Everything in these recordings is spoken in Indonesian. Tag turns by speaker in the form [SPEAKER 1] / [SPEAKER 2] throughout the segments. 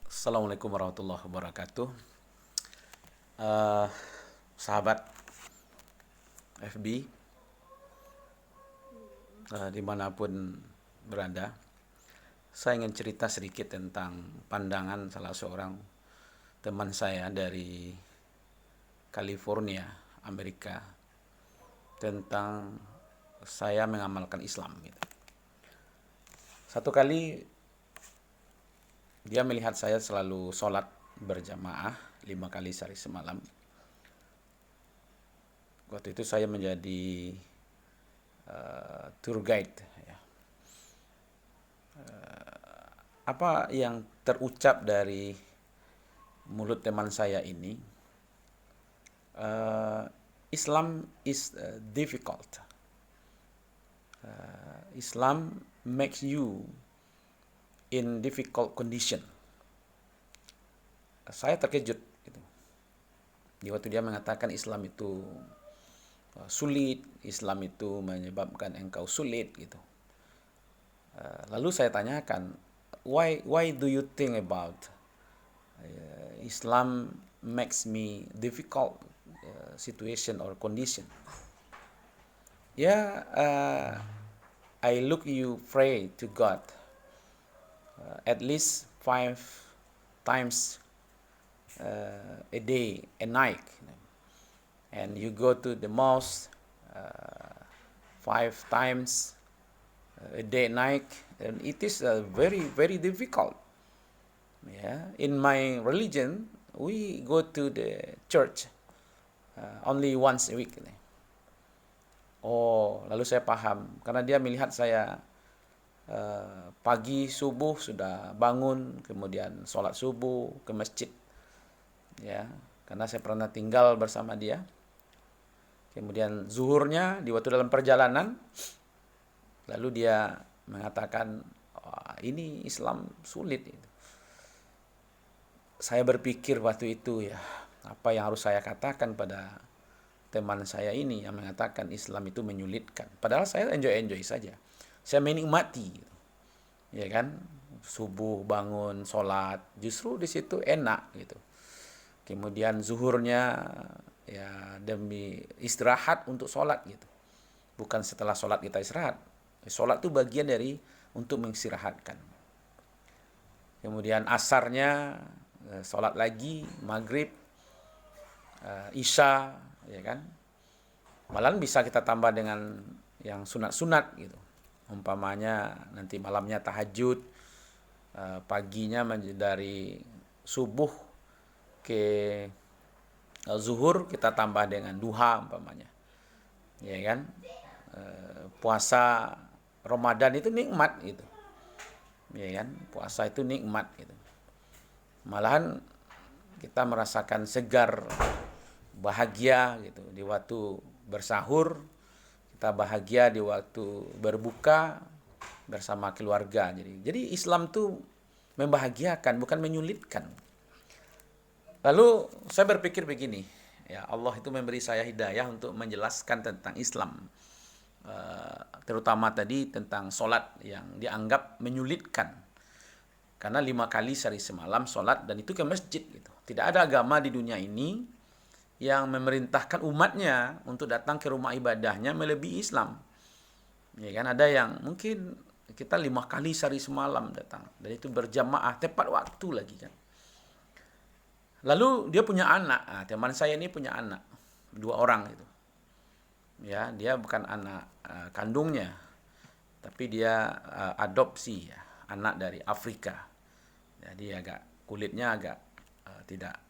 [SPEAKER 1] Assalamualaikum warahmatullahi wabarakatuh. Eh, Sahabat FB, dimanapun berada, saya ingin cerita sedikit tentang pandangan salah seorang teman saya dari California, Amerika, tentang saya mengamalkan Islam. Gitu. Satu kali dia melihat saya selalu sholat berjamaah 5 kali sehari semalam. Waktu itu saya menjadi tour guide. Ya. Apa yang terucap dari mulut teman saya ini? Islam is difficult. Islam makes you in difficult condition. Saya terkejut. Gitu. Di waktu dia mengatakan Islam itu sulit, Islam itu menyebabkan engkau sulit gitu. Lalu saya tanyakan, why do you think about Islam makes me difficult situation or condition? Yeah, I look you pray to God at least 5 times a day, a night, and you go to the mosque 5 times a day, night, and it is very very difficult. Yeah, in my religion, we go to the church only once a week. Oh, lalu saya paham karena dia melihat saya pagi subuh sudah bangun, kemudian sholat subuh ke masjid, ya, karena saya pernah tinggal bersama dia. Kemudian zuhurnya di waktu dalam perjalanan, lalu dia mengatakan, ini Islam sulit. Saya berpikir waktu itu, ya, apa yang harus saya katakan pada teman saya ini yang mengatakan Islam itu menyulitkan. Padahal saya enjoy saja. Saya menikmati, gitu. Ya kan, subuh bangun, sholat, justru di situ enak gitu. Kemudian zuhurnya ya demi istirahat untuk sholat gitu. Bukan setelah sholat kita istirahat. Sholat itu bagian dari untuk mengistirahatkan. Kemudian asarnya sholat lagi, maghrib, isya, ya kan. Malahan bisa kita tambah dengan yang sunat-sunat gitu. Umpamanya nanti malamnya tahajud, paginya dari subuh ke zuhur kita tambah dengan duha umpamanya. Ya kan? Puasa Ramadan itu nikmat gitu. Ya kan? Puasa itu nikmat gitu. Malahan kita merasakan segar, bahagia gitu di waktu bersahur, kita bahagia di waktu berbuka bersama keluarga. Jadi Islam tuh membahagiakan, bukan menyulitkan. Lalu saya berpikir begini, ya Allah itu memberi saya hidayah untuk menjelaskan tentang Islam, terutama tadi tentang sholat yang dianggap menyulitkan. Karena 5 kali sehari semalam sholat dan itu ke masjid gitu. Tidak ada agama di dunia ini yang memerintahkan umatnya untuk datang ke rumah ibadahnya melebihi Islam. Ya kan, ada yang mungkin kita 5 kali sehari semalam datang dan itu berjamaah tepat waktu lagi kan. Lalu dia punya anak, teman saya ini punya anak 2 orang itu. Ya, dia bukan anak kandungnya, tapi dia adopsi ya, anak dari Afrika. Jadi agak kulitnya agak tidak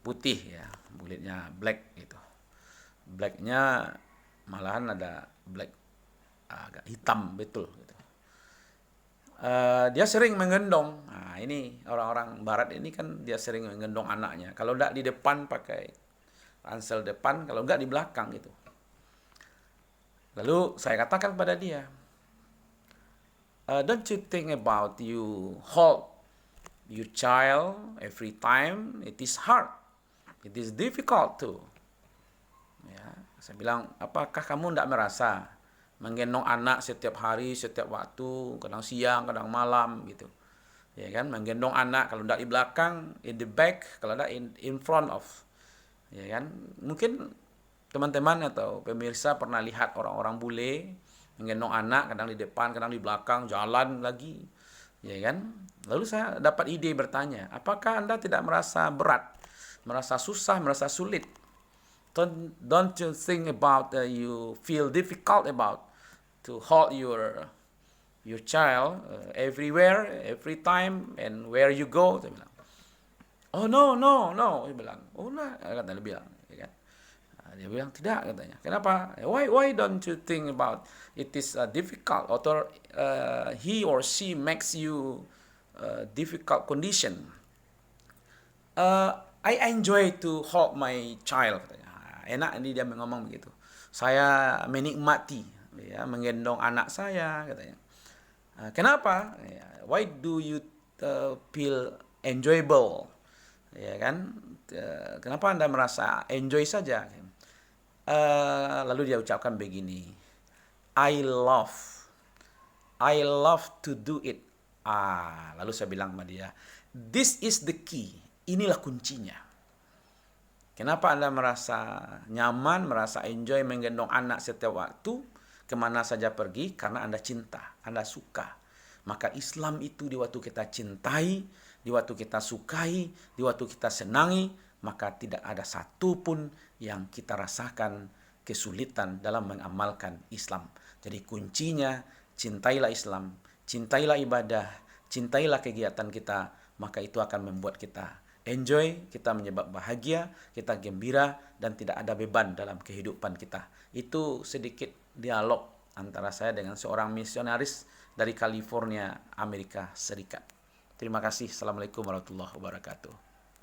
[SPEAKER 1] putih ya, kulitnya black gitu. Blacknya malahan ada black agak hitam betul gitu. Dia sering menggendong. Nah, ini orang-orang barat ini kan dia sering menggendong anaknya. Kalau enggak di depan pakai ransel depan, kalau enggak di belakang gitu. Lalu saya katakan pada dia, don't you think about you hold your child every time? It is hard. It is difficult too. Ya, saya bilang, apakah kamu tidak merasa menggendong anak setiap hari, setiap waktu, kadang siang, kadang malam gitu. Ya kan, menggendong anak kalau tidak di belakang, in the back, kalau tidak in front of. Ya kan? Mungkin teman-teman atau pemirsa pernah lihat orang-orang bule menggendong anak, kadang di depan, kadang di belakang, jalan lagi. Ya kan? Lalu saya dapat ide bertanya, apakah Anda tidak merasa berat, merasa susah, merasa sulit? Don't you think about you feel difficult about to hold your child everywhere, every time, and where you go? Saya bilang, oh no, no, no. Dia bilang, oh nah, kata dia bilang, ya kan? Dia bilang tidak katanya. Kenapa? Why don't you think about it is difficult or he or she makes you difficult condition? I enjoy to hold my child katanya. Enak ini dia ngomong begitu. Saya menikmati ya menggendong anak saya katanya. Kenapa? Why do you feel enjoyable? Ya kan? Kenapa Anda merasa enjoy saja? Lalu dia ucapkan begini, I love to do it. Lalu saya bilang sama dia, this is the key. Inilah kuncinya. Kenapa Anda merasa nyaman, merasa enjoy menggendong anak setiap waktu, kemana saja pergi? Karena Anda cinta, Anda suka. Maka Islam itu di waktu kita cintai, di waktu kita sukai, di waktu kita senangi, maka tidak ada satupun yang kita rasakan kesulitan dalam mengamalkan Islam. Jadi kuncinya, cintailah Islam, cintailah ibadah, cintailah kegiatan kita, maka itu akan membuat kita enjoy, kita menyebab bahagia, kita gembira, dan tidak ada beban dalam kehidupan kita. Itu sedikit dialog antara saya dengan seorang misionaris dari California, Amerika Serikat. Terima kasih. Assalamualaikum warahmatullahi wabarakatuh.